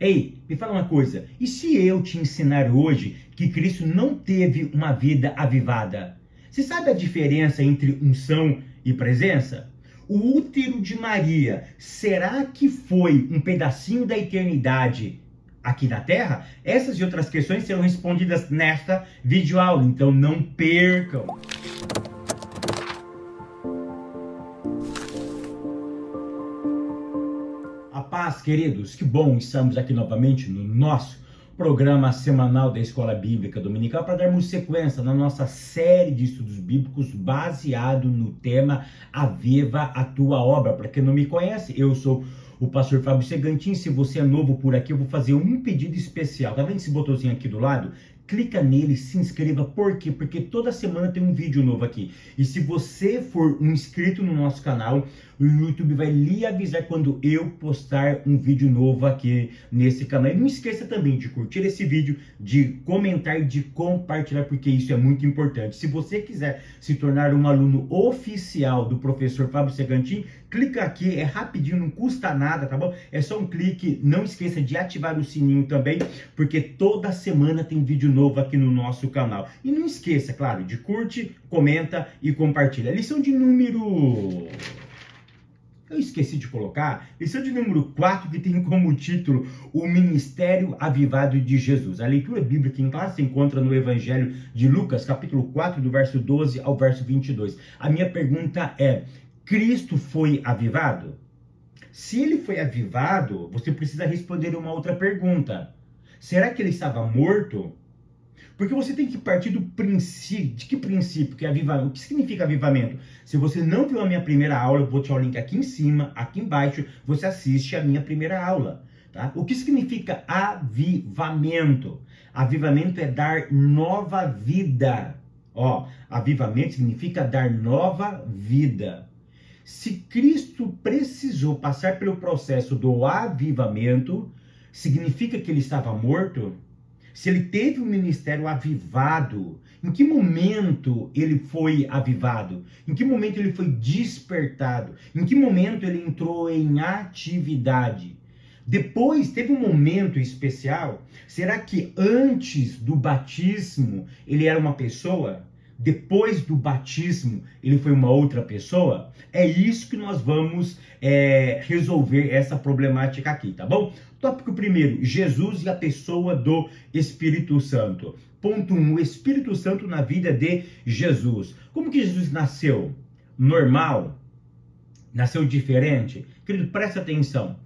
Ei, me fala uma coisa, e se eu te ensinar hoje que Cristo não teve uma vida avivada? Você sabe a diferença entre unção e presença? O útero de Maria, será que foi um pedacinho da eternidade aqui na Terra? Essas e outras questões serão respondidas nesta videoaula, então não percam! A paz, queridos, que bom estamos aqui novamente no nosso programa semanal da Escola Bíblica Dominical para darmos sequência na nossa série de estudos bíblicos baseado no tema Aviva a Tua Obra. Para quem não me conhece, eu sou o pastor Fábio Segantin. Se você é novo por aqui, eu vou fazer um pedido especial. Tá vendo esse botãozinho aqui do lado? Clica nele, se inscreva. Por quê? Porque toda semana tem um vídeo novo aqui. E se você for um inscrito no nosso canal, o YouTube vai lhe avisar quando eu postar um vídeo novo aqui nesse canal. E não esqueça também de curtir esse vídeo, de comentar, de compartilhar, porque isso é muito importante. Se você quiser se tornar um aluno oficial do professor Fábio Segantin, clica aqui, é rapidinho, não custa nada, tá bom? É só um clique. Não esqueça de ativar o sininho também, porque toda semana tem vídeo novo aqui no nosso canal. E não esqueça, claro, de curte, comenta e compartilha. Lição de número... Eu esqueci de colocar, lição de número 4, que tem como título O Ministério Avivado de Jesus. A leitura bíblica em classe se encontra no Evangelho de Lucas, capítulo 4, do verso 12 ao verso 22. A minha pergunta é, Cristo foi avivado? Se ele foi avivado, você precisa responder uma outra pergunta. Será que ele estava morto? Porque você tem que partir do princípio. De que princípio? Que é avivamento. O que significa avivamento? Se você não viu a minha primeira aula, eu vou deixar o link aqui em cima, aqui embaixo, você assiste a minha primeira aula. Tá? O que significa avivamento? Avivamento é dar nova vida. Ó, avivamento significa dar nova vida. Se Cristo precisou passar pelo processo do avivamento, significa que ele estava morto? Se ele teve um ministério avivado, em que momento ele foi avivado? Em que momento ele foi despertado? Em que momento ele entrou em atividade? Depois, teve um momento especial? Será que antes do batismo ele era uma pessoa? Depois do batismo ele foi uma outra pessoa? É isso que nós vamos resolver essa problemática aqui, tá bom? Tópico primeiro, Jesus e a pessoa do Espírito Santo. Ponto 1, o Espírito Santo na vida de Jesus. Como que Jesus nasceu? Normal? Nasceu diferente? Querido, presta atenção.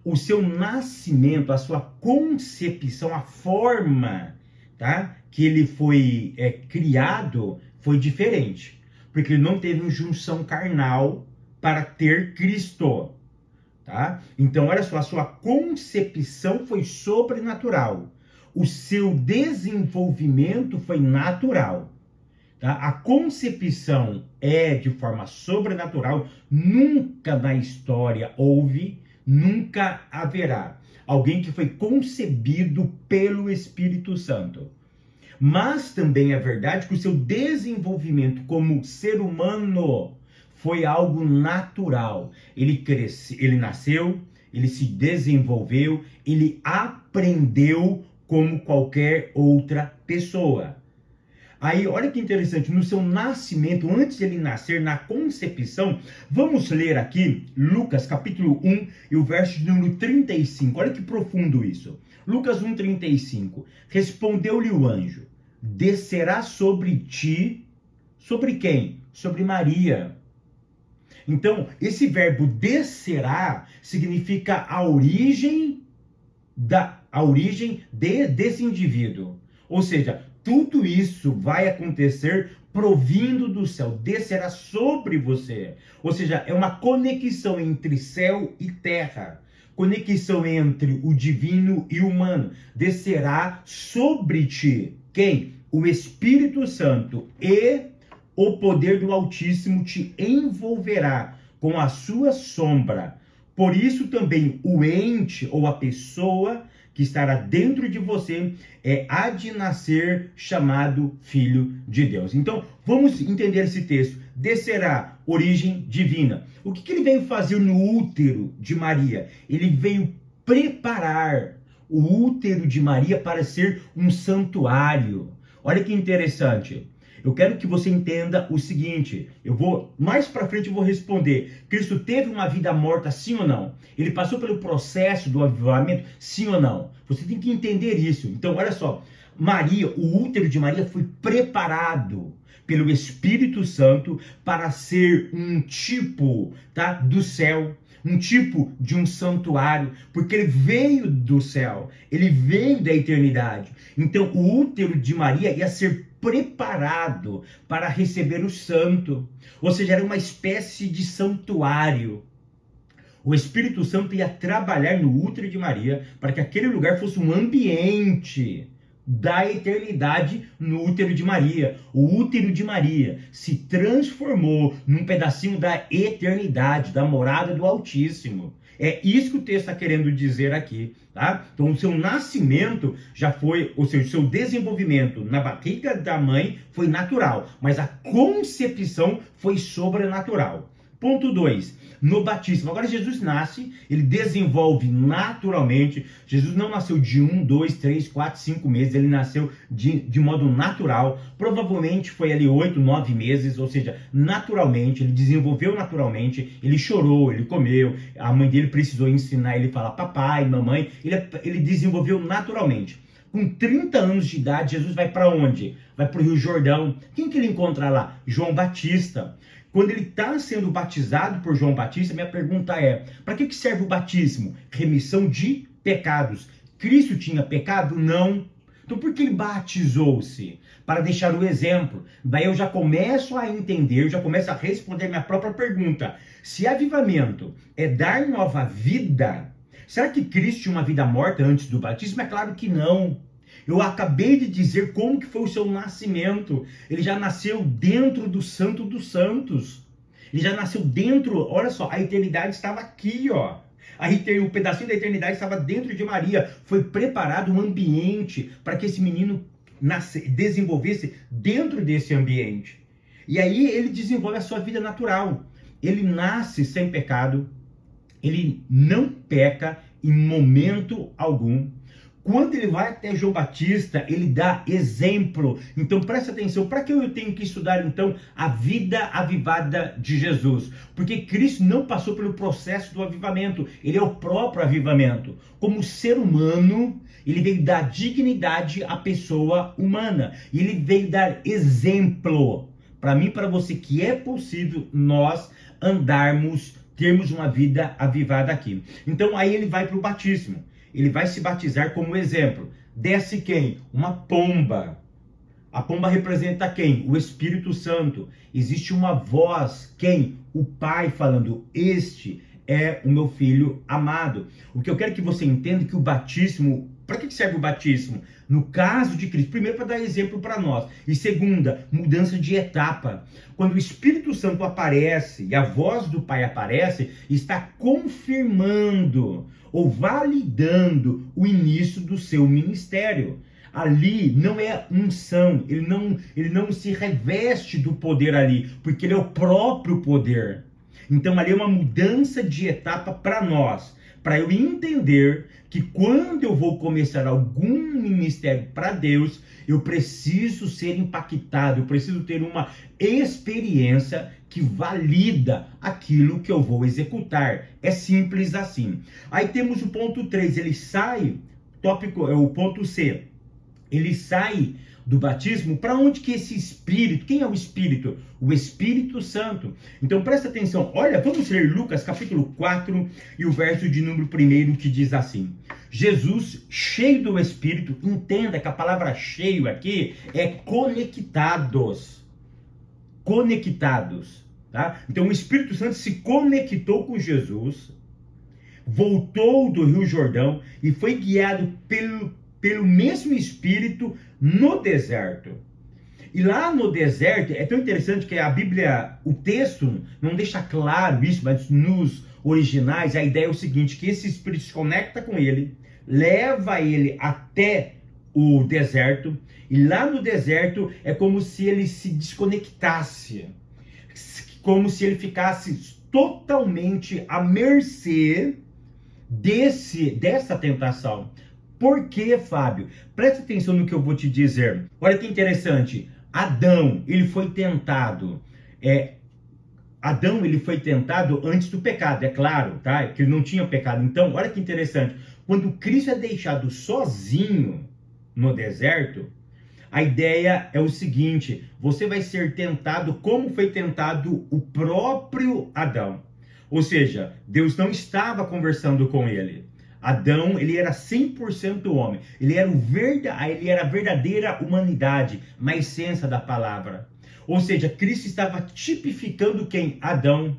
O seu nascimento, a sua concepção, a forma, tá, que ele foi criado foi diferente. Porque ele não teve junção carnal para ter Cristo. Tá? Então, olha só, a sua concepção foi sobrenatural. O seu desenvolvimento foi natural. Tá? A concepção é de forma sobrenatural. Nunca na história houve, nunca haverá alguém que foi concebido pelo Espírito Santo. Mas também é verdade que o seu desenvolvimento como ser humano foi algo natural. Ele nasceu, ele se desenvolveu, ele aprendeu como qualquer outra pessoa. Aí, olha que interessante, no seu nascimento, antes de ele nascer, na concepção, vamos ler aqui Lucas capítulo 1 e o verso de número 35. Olha que profundo isso. Lucas 1:35. Respondeu-lhe o anjo: descerá sobre ti, sobre quem? Sobre Maria. Então, esse verbo descerá significa a origem desse indivíduo. Ou seja, tudo isso vai acontecer provindo do céu, descerá sobre você. Ou seja, é uma conexão entre céu e terra. Conexão entre o divino e o humano. Descerá sobre ti. Quem? O Espírito Santo e o poder do Altíssimo te envolverá com a sua sombra. Por isso também o ente ou a pessoa que estará dentro de você há de nascer chamado Filho de Deus. Então, vamos entender esse texto. Descerá, origem divina. O que ele veio fazer no útero de Maria? Ele veio preparar o útero de Maria para ser um santuário. Olha que interessante. Eu quero que você entenda o seguinte, mais para frente eu vou responder. Cristo teve uma vida morta, sim ou não? Ele passou pelo processo do avivamento, sim ou não? Você tem que entender isso. Então, olha só, Maria, o útero de Maria foi preparado pelo Espírito Santo para ser um tipo, tá, do céu, um tipo de um santuário, porque ele veio do céu, ele veio da eternidade. Então, o útero de Maria ia ser preparado para receber o santo, ou seja, era uma espécie de santuário. O Espírito Santo ia trabalhar no útero de Maria para que aquele lugar fosse um ambiente da eternidade no útero de Maria. O útero de Maria se transformou num pedacinho da eternidade, da morada do Altíssimo. É isso que o texto está querendo dizer aqui, tá? Então, o seu nascimento já foi, ou seja, o seu desenvolvimento na barriga da mãe foi natural, mas a concepção foi sobrenatural. Ponto 2, no batismo. Agora Jesus nasce, ele desenvolve naturalmente. Jesus não nasceu de 1, 2, 3, 4, 5 meses, ele nasceu de modo natural. Provavelmente foi ali 8, 9 meses, ou seja, naturalmente, ele desenvolveu naturalmente, ele chorou, ele comeu, a mãe dele precisou ensinar ele a falar papai, mamãe, ele desenvolveu naturalmente. Com 30 anos de idade, Jesus vai para onde? Vai para o Rio Jordão. Quem que ele encontra lá? João Batista. Quando ele está sendo batizado por João Batista, minha pergunta é, para que serve o batismo? Remissão de pecados. Cristo tinha pecado? Não. Então por que ele batizou-se? Para deixar o exemplo. Daí eu já começo a entender, eu já começo a responder minha própria pergunta. Se avivamento é dar nova vida, será que Cristo tinha uma vida morta antes do batismo? É claro que não. Eu acabei de dizer como que foi o seu nascimento. Ele já nasceu dentro do Santo dos Santos. Ele já nasceu dentro, olha só, a eternidade estava aqui, ó. O pedacinho da eternidade estava dentro de Maria. Foi preparado um ambiente para que esse menino desenvolvesse dentro desse ambiente. E aí ele desenvolve a sua vida natural. Ele nasce sem pecado. Ele não peca em momento algum. Quando ele vai até João Batista, ele dá exemplo. Então presta atenção, para que eu tenho que estudar então a vida avivada de Jesus? Porque Cristo não passou pelo processo do avivamento, ele é o próprio avivamento. Como ser humano, ele veio dar dignidade à pessoa humana. E ele veio dar exemplo para mim e para você que é possível nós termos uma vida avivada aqui. Então aí ele vai para o batismo. Ele vai se batizar como exemplo. Desce quem? Uma pomba. A pomba representa quem? O Espírito Santo. Existe uma voz, quem? O Pai falando, este é o meu filho amado. O que eu quero que você entenda é que o batismo, para que serve o batismo? No caso de Cristo, primeiro para dar exemplo para nós, e segunda, mudança de etapa. Quando o Espírito Santo aparece e a voz do Pai aparece, está confirmando ou validando o início do seu ministério. Ali não é unção, ele não se reveste do poder ali, porque ele é o próprio poder. Então ali é uma mudança de etapa para nós, para eu entender que quando eu vou começar algum ministério para Deus, eu preciso ser impactado, eu preciso ter uma experiência que valida aquilo que eu vou executar. É simples assim. Aí temos o ponto 3, ele sai, o ponto C, ele sai do batismo, para onde que esse Espírito, quem é o Espírito? O Espírito Santo. Então presta atenção, olha, vamos ler Lucas capítulo 4 e o verso de número 1 que diz assim: Jesus, cheio do Espírito, entenda que a palavra cheio aqui é conectados. Tá? Então o Espírito Santo se conectou com Jesus, voltou do Rio Jordão e foi guiado pelo mesmo Espírito no deserto. E lá no deserto, é tão interessante que a Bíblia, o texto não deixa claro isso, mas nos originais a ideia é o seguinte, que esse Espírito se conecta com ele, leva ele até o deserto, e lá no deserto é como se ele se desconectasse, como se ele ficasse totalmente à mercê dessa tentação. Por que, Fábio? Presta atenção no que eu vou te dizer. Olha que interessante. Adão, ele foi tentado. Adão, ele foi tentado antes do pecado, é claro, tá? Que ele não tinha pecado. Então, olha que interessante. Quando Cristo é deixado sozinho no deserto, a ideia é o seguinte: você vai ser tentado como foi tentado o próprio Adão. Ou seja, Deus não estava conversando com ele. Adão, ele era 100% homem. Ele era a verdadeira humanidade, na essência da palavra. Ou seja, Cristo estava tipificando quem? Adão.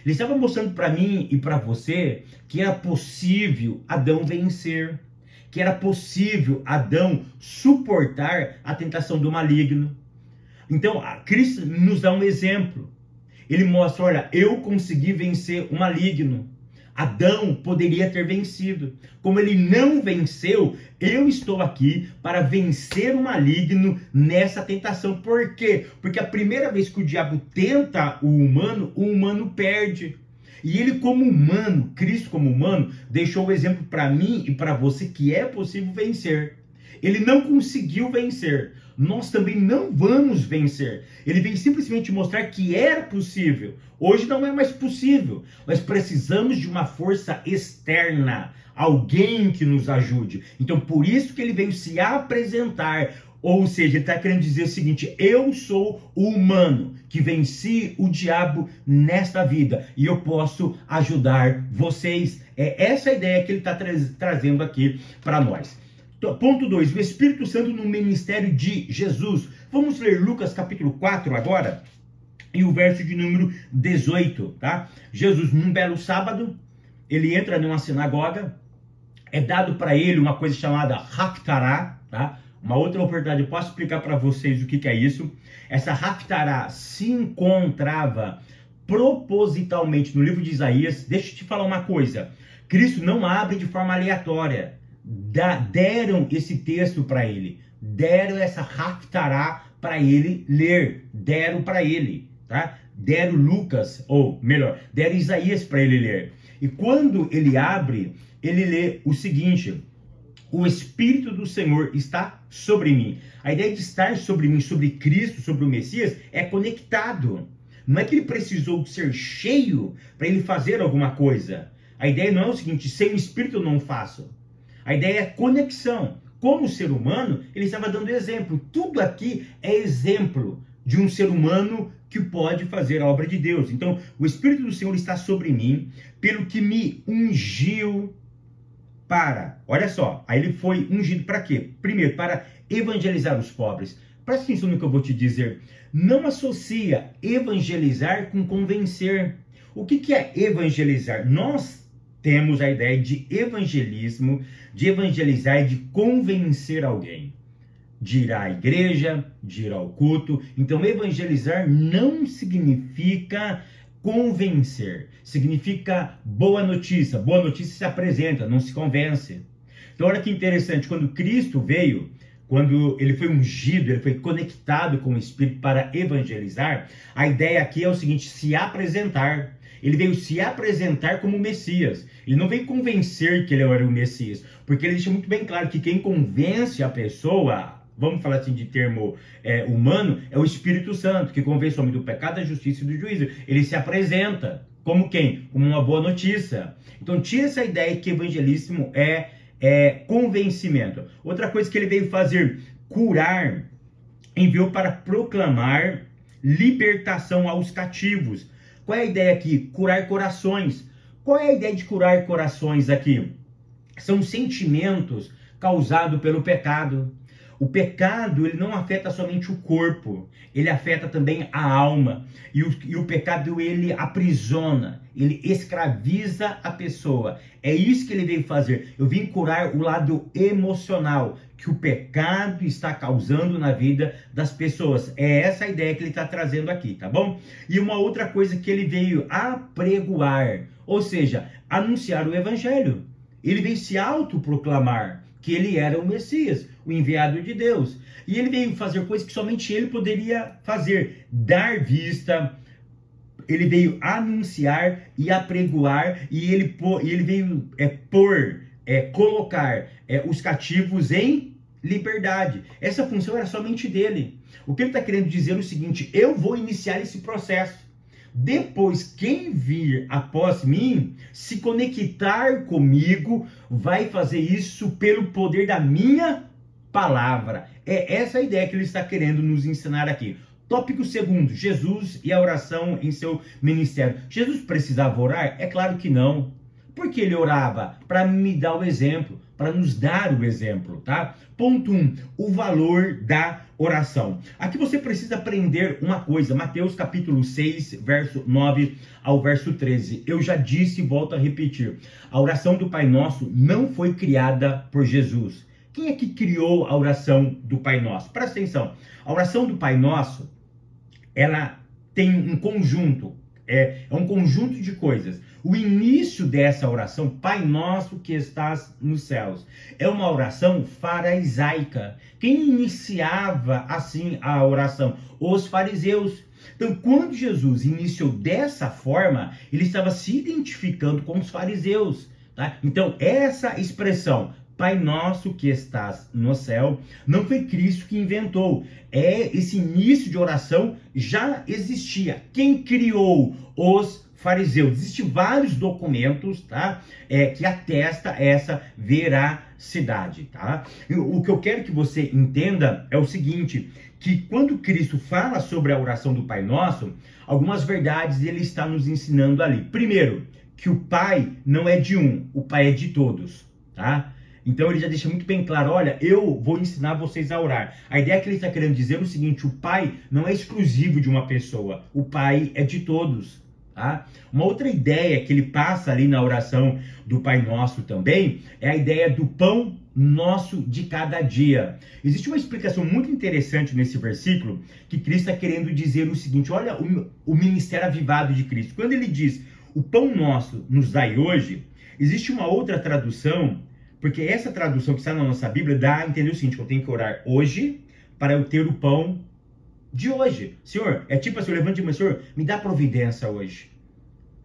Ele estava mostrando para mim e para você que era possível Adão vencer, que era possível Adão suportar a tentação do maligno. Então, Cristo nos dá um exemplo. Ele mostra, olha, eu consegui vencer o maligno. Adão poderia ter vencido. Como ele não venceu, eu estou aqui para vencer o maligno nessa tentação. Por quê? Porque a primeira vez que o diabo tenta o humano perde. E ele como humano, Cristo como humano, deixou o exemplo para mim e para você que é possível vencer. Ele não conseguiu vencer. Nós também não vamos vencer. Ele veio simplesmente mostrar que era possível. Hoje não é mais possível. Nós precisamos de uma força externa, alguém que nos ajude. Então, por isso que ele veio se apresentar. Ou seja, ele está querendo dizer o seguinte: eu sou o humano que venci o diabo nesta vida e eu posso ajudar vocês. É essa a ideia que ele está trazendo aqui para nós. Ponto 2, o Espírito Santo no ministério de Jesus. Vamos ler Lucas capítulo 4 agora, e o verso de número 18, tá? Jesus, num belo sábado, ele entra numa sinagoga, é dado para ele uma coisa chamada Haftarah, tá? Uma outra oportunidade, eu posso explicar para vocês o que é isso. Essa Haftarah se encontrava propositalmente no livro de Isaías. Deixa eu te falar uma coisa, Cristo não abre de forma aleatória. Deram esse texto para ele, deram essa Haftarah para ele ler, deram para ele, tá? Deram Lucas, ou melhor, deram Isaías para ele ler. E quando ele abre, ele lê o seguinte: o Espírito do Senhor está sobre mim. A ideia de estar sobre mim, sobre Cristo, sobre o Messias, é conectado. Não é que ele precisou ser cheio para ele fazer alguma coisa. A ideia não é o seguinte: sem o Espírito eu não faço. A ideia é conexão. Como ser humano, ele estava dando exemplo. Tudo aqui é exemplo de um ser humano que pode fazer a obra de Deus. Então, o Espírito do Senhor está sobre mim, pelo que me ungiu para... Olha só, aí ele foi ungido para quê? Primeiro, para evangelizar os pobres. Presta atenção no que eu vou te dizer. Não associa evangelizar com convencer. O que é evangelizar? Nós temos a ideia de evangelismo, de evangelizar e de convencer alguém. De ir à igreja, de ir ao culto. Então, evangelizar não significa convencer. Significa boa notícia. Boa notícia se apresenta, não se convence. Então, olha que interessante. Quando Cristo veio, quando ele foi ungido, ele foi conectado com o Espírito para evangelizar, a ideia aqui é o seguinte: se apresentar. Ele veio se apresentar como Messias. Ele não veio convencer que ele era o Messias, porque ele deixa muito bem claro que quem convence a pessoa, vamos falar assim de termo humano, é o Espírito Santo, que convence o homem do pecado, da justiça e do juízo. Ele se apresenta como quem? Como uma boa notícia. Então tira essa ideia que evangelismo é convencimento. Outra coisa que ele veio fazer, curar, enviou para proclamar libertação aos cativos. Qual é a ideia aqui? Curar corações. Qual é a ideia de curar corações aqui? São sentimentos causados pelo pecado. O pecado, ele não afeta somente o corpo, ele afeta também a alma. E o pecado, ele aprisiona, ele escraviza a pessoa. É isso que ele veio fazer. Eu vim curar o lado emocional que o pecado está causando na vida das pessoas. É essa a ideia que ele está trazendo aqui, tá bom? E uma outra coisa que ele veio apregoar, ou seja, anunciar o evangelho. Ele veio se autoproclamar que ele era o Messias, o enviado de Deus. E ele veio fazer coisas que somente ele poderia fazer, dar vista. Ele veio anunciar e apregoar, e ele veio colocar os cativos em liberdade. Essa função era somente dele. O que ele está querendo dizer é o seguinte: eu vou iniciar esse processo. Depois, quem vir após mim, se conectar comigo, vai fazer isso pelo poder da minha palavra. É essa a ideia que ele está querendo nos ensinar aqui. Tópico segundo, Jesus e a oração em seu ministério. Jesus precisava orar? É claro que não. Por que ele orava? Para me dar o exemplo, para nos dar o exemplo, tá? Ponto 1, o valor da oração. Aqui você precisa aprender uma coisa, Mateus capítulo 6, verso 9 ao verso 13. Eu já disse e volto a repetir, a oração do Pai Nosso não foi criada por Jesus. Quem é que criou a oração do Pai Nosso? Presta atenção, a oração do Pai Nosso, ela tem um conjunto, é um conjunto de coisas. O início dessa oração, Pai Nosso que estás nos céus, é uma oração farisaica. Quem iniciava assim a oração? Os fariseus. Então, quando Jesus iniciou dessa forma, ele estava se identificando com os fariseus, tá? Então, essa expressão, Pai Nosso que estás no céu, não foi Cristo que inventou. Esse início de oração já existia. Quem criou os fariseus? Existem vários documentos, tá? Que atesta essa veracidade, tá? O que eu quero que você entenda é o seguinte, que quando Cristo fala sobre a oração do Pai Nosso, algumas verdades ele está nos ensinando ali. Primeiro, que o Pai não é de um, o Pai é de todos, tá? Então ele já deixa muito bem claro, olha, eu vou ensinar vocês a orar. A ideia que ele está querendo dizer é o seguinte, o Pai não é exclusivo de uma pessoa, o Pai é de todos. Tá? Uma outra ideia que ele passa ali na oração do Pai Nosso também é a ideia do pão nosso de cada dia. Existe uma explicação muito interessante nesse versículo que Cristo está querendo dizer o seguinte, olha o ministério avivado de Cristo. Quando ele diz, o pão nosso nos dai hoje, existe uma outra tradução, porque essa tradução que está na nossa Bíblia dá a entender o seguinte, que eu tenho que orar hoje para eu ter o pão de hoje. Senhor, é tipo assim, eu levanto de manhã, Senhor, me dá providência hoje.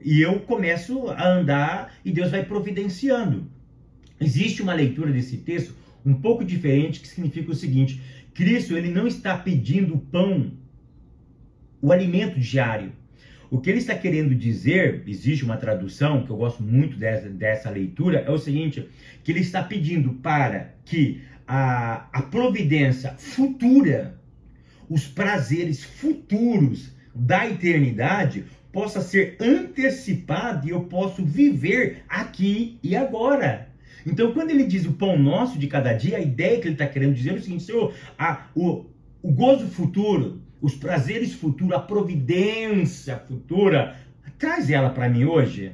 E eu começo a andar e Deus vai providenciando. Existe uma leitura desse texto um pouco diferente, que significa o seguinte, Cristo, ele não está pedindo o pão, o alimento diário. O que ele está querendo dizer, existe uma tradução, que eu gosto muito dessa leitura, é o seguinte, que ele está pedindo para que a providência futura, os prazeres futuros da eternidade possa ser antecipado e eu posso viver aqui e agora. Então, quando ele diz o pão nosso de cada dia, a ideia que ele está querendo dizer é o seguinte, Senhor, o gozo futuro, os prazeres futuros, a providência futura, traz ela para mim hoje.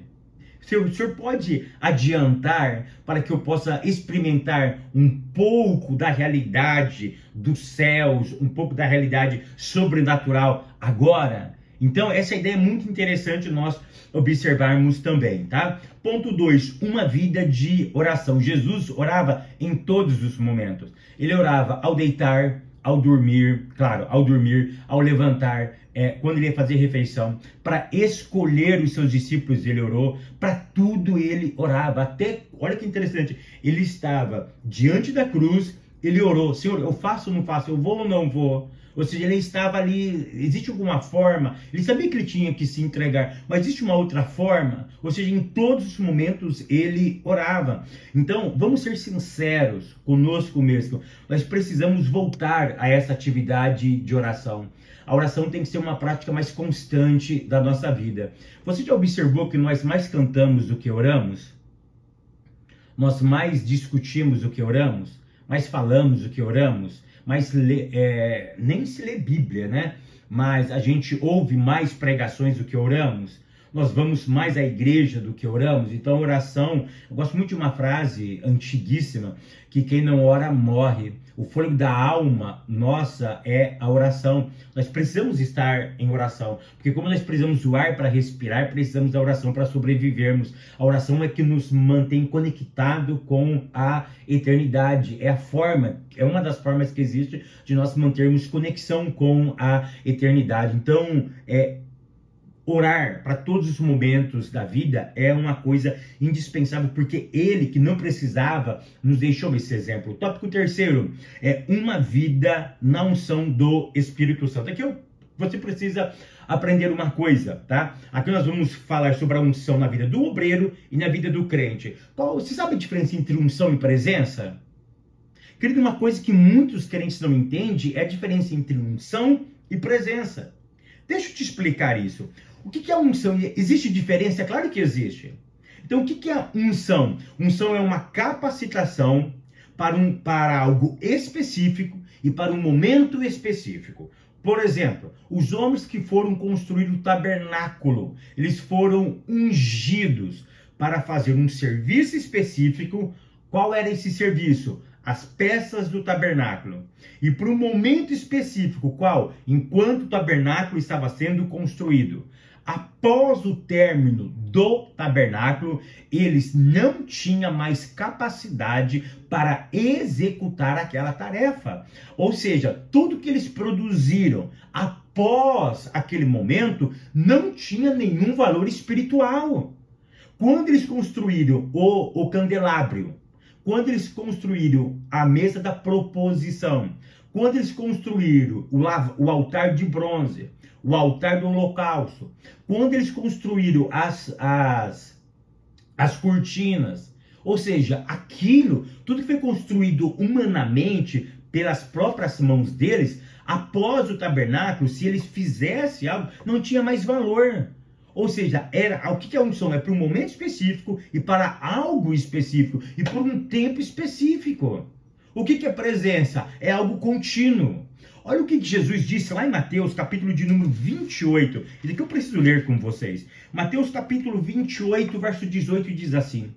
O Senhor pode adiantar para que eu possa experimentar um pouco da realidade dos céus, um pouco da realidade sobrenatural agora? Então, essa ideia é muito interessante nós observarmos também, tá? Ponto 2, uma vida de oração. Jesus orava em todos os momentos. Ele orava ao deitar, ao dormir, claro, ao dormir, ao levantar, quando ele ia fazer refeição, para escolher os seus discípulos ele orou, para tudo ele orava, até, olha que interessante, ele estava diante da cruz, ele orou, Senhor, eu faço ou não faço, eu vou ou não vou? Ou seja, ele estava ali, existe alguma forma, ele sabia que ele tinha que se entregar, mas existe uma outra forma, ou seja, em todos os momentos ele orava. Então, vamos ser sinceros conosco mesmo, nós precisamos voltar a essa atividade de oração. A oração tem que ser uma prática mais constante da nossa vida. Você já observou que nós mais cantamos do que oramos? Nós mais discutimos do que oramos? Mais falamos do que oramos? Mas nem se lê Bíblia, né? Mas a gente ouve mais pregações do que oramos. Nós vamos mais à igreja do que oramos. Então, oração, eu gosto muito de uma frase antiguíssima, que quem não ora morre. O fôlego da alma nossa é a oração. Nós precisamos estar em oração, porque como nós precisamos do ar para respirar, precisamos da oração para sobrevivermos. A oração é que nos mantém conectado com a eternidade. É uma das formas que existe de nós mantermos conexão com a eternidade. Então, Orar para todos os momentos da vida é uma coisa indispensável, porque ele, que não precisava, nos deixou esse exemplo. O tópico terceiro é uma vida na unção do Espírito Santo. Aqui você precisa aprender uma coisa, tá? Aqui nós vamos falar sobre a unção na vida do obreiro e na vida do crente. Você sabe a diferença entre unção e presença? Querido, uma coisa que muitos crentes não entendem é a diferença entre unção e presença. Deixa eu te explicar isso. O que é unção? Existe diferença? Claro que existe. Então, o que é unção? Unção é uma capacitação para algo específico e para um momento específico. Por exemplo, os homens que foram construir o tabernáculo, eles foram ungidos para fazer um serviço específico. Qual era esse serviço? As peças do tabernáculo. E para um momento específico, qual? Enquanto o tabernáculo estava sendo construído. Após o término do tabernáculo, eles não tinham mais capacidade para executar aquela tarefa. Ou seja, tudo que eles produziram após aquele momento não tinha nenhum valor espiritual. Quando eles construíram o candelabro, quando eles construíram a mesa da proposição, quando eles construíram o altar de bronze, o altar do holocausto, quando eles construíram as cortinas, ou seja, aquilo, tudo que foi construído humanamente pelas próprias mãos deles, após o tabernáculo, se eles fizessem algo, não tinha mais valor. Ou seja, o que é unção? É para um momento específico e para algo específico e por um tempo específico. O que é presença? É algo contínuo. Olha o que Jesus disse lá em Mateus, capítulo de número 28. Isso aqui eu preciso ler com vocês. Mateus, capítulo 28, verso 18, diz assim: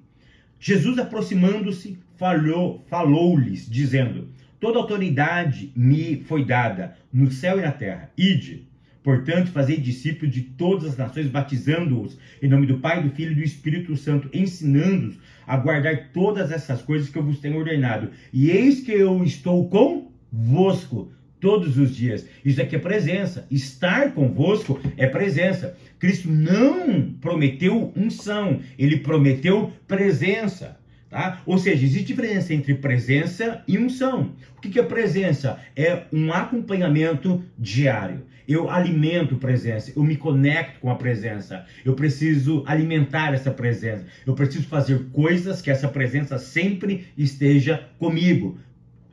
Jesus, aproximando-se, falou-lhes, dizendo: toda autoridade me foi dada no céu e na terra. Ide, portanto, fazei discípulos de todas as nações, batizando-os em nome do Pai, do Filho e do Espírito Santo, ensinando-os a guardar todas essas coisas que eu vos tenho ordenado. E eis que eu estou convosco todos os dias. Isso aqui é presença. Estar convosco é presença. Cristo não prometeu unção, ele prometeu presença. Tá? Ou seja, existe diferença entre presença e unção. O que é presença? É um acompanhamento diário. Eu alimento presença, eu me conecto com a presença. Eu preciso alimentar essa presença. Eu preciso fazer coisas que essa presença sempre esteja comigo.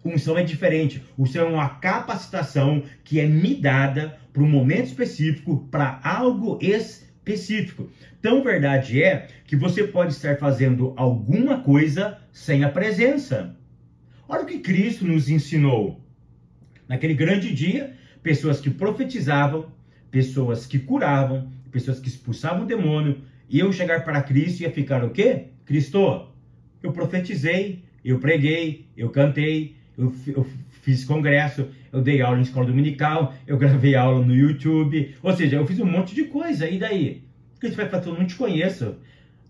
Unção é diferente. Unção é uma capacitação que é me dada para um momento específico, para algo específico. Tão verdade é que você pode estar fazendo alguma coisa sem a presença. Olha o que Cristo nos ensinou. Naquele grande dia, pessoas que profetizavam, pessoas que curavam, pessoas que expulsavam o demônio, iam chegar para Cristo e ia ficar o quê? Cristo, eu profetizei, eu preguei, eu cantei, eu fiz congresso, eu dei aula em escola dominical, eu gravei aula no YouTube, ou seja, eu fiz um monte de coisa, e daí? O que você vai fazer? Eu não te conheço.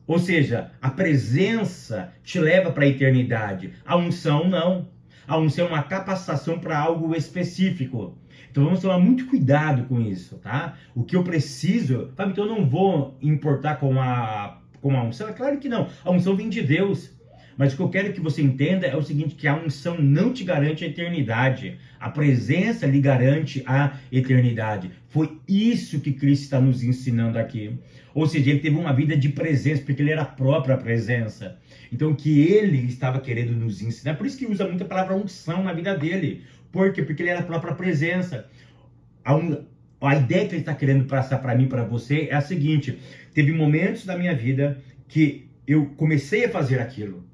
Ou seja, a presença te leva para a eternidade, a unção não. A unção é uma capacitação para algo específico. Então vamos tomar muito cuidado com isso, tá? O que eu preciso, Fábio, então eu não vou importar com a unção? É claro que não, a unção vem de Deus. Mas o que eu quero que você entenda é o seguinte, que a unção não te garante a eternidade. A presença lhe garante a eternidade. Foi isso que Cristo está nos ensinando aqui. Ou seja, ele teve uma vida de presença, porque ele era a própria presença. Então, o que ele estava querendo nos ensinar, por isso que usa muito a palavra unção na vida dele. Por quê? Porque ele era a própria presença. A ideia que ele está querendo passar para mim, para você, é a seguinte. Teve momentos da minha vida que eu comecei a fazer aquilo.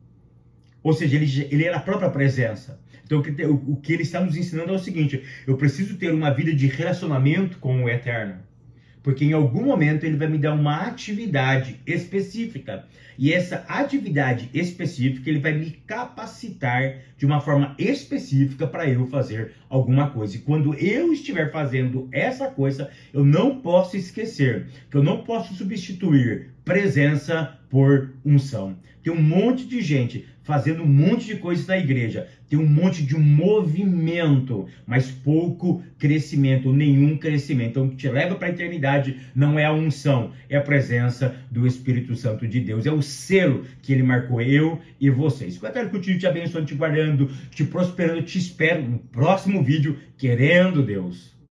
Ou seja, ele era a própria presença. Então, o que ele está nos ensinando é o seguinte: eu preciso ter uma vida de relacionamento com o Eterno. Porque em algum momento ele vai me dar uma atividade específica. E essa atividade específica, ele vai me capacitar de uma forma específica para eu fazer alguma coisa. E quando eu estiver fazendo essa coisa, eu não posso esquecer que eu não posso substituir presença por unção. Tem um monte de gente fazendo um monte de coisas na igreja. Tem um monte de movimento, mas pouco crescimento, nenhum crescimento. Então, o que te leva para a eternidade não é a unção, é a presença do Espírito Santo de Deus. É o selo que ele marcou eu e vocês. Que eu quero continuar te abençoando, te guardando, te prosperando. Te espero no próximo vídeo, querendo Deus.